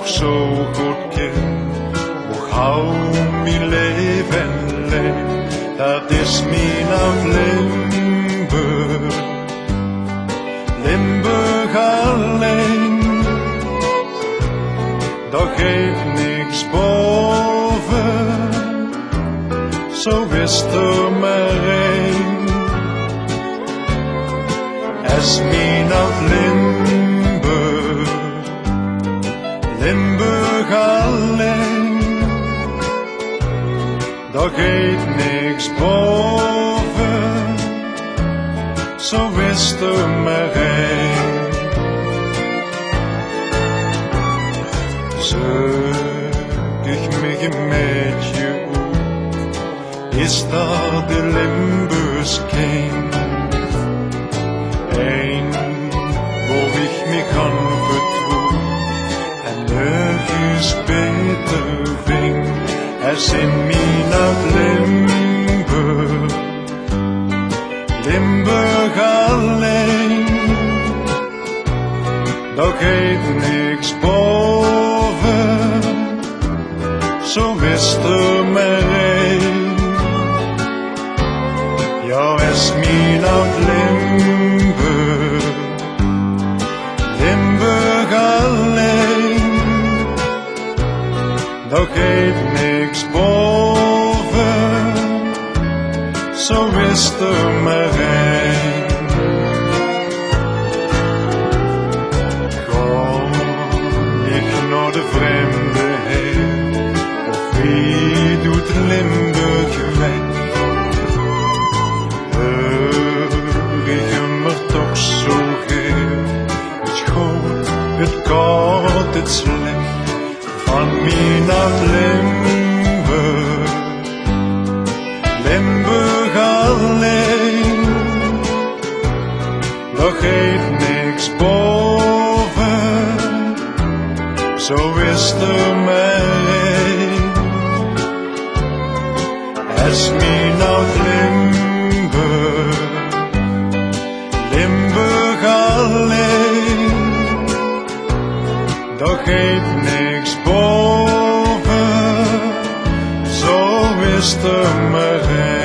zo goed ken. Hoe gauw mijn leven leeft, dat is mijn oud Limburg. Limburg alleen, daar geeft niks boven, zo wist er maar één. Es mijn oud Limburg, Limburg alleen, daar geeft niks boven, zo wist er maar één. Zoek ik mich met je uit, is dat de Limburgs kind? Een waar ik mich kan vertrouwen en nergens beter vind als in mijn oud Limburg. Limburg alleen, daar geeft niks boven, zo wist er maar één. Ja, is mijn oud Limburg, Limburg alleen, daar geeft niks boven, zo wist er maar één. Kom ik naar de vreemde heer, of wie doet Limburg weg? Het gaat het slecht van mijn oud Limburg. Limburg alleen, daar geeft niks boven, zo is er maar één. Es mijn oud Limburg, Limburg alleen, daar geeft niks boven, zo is er maar één.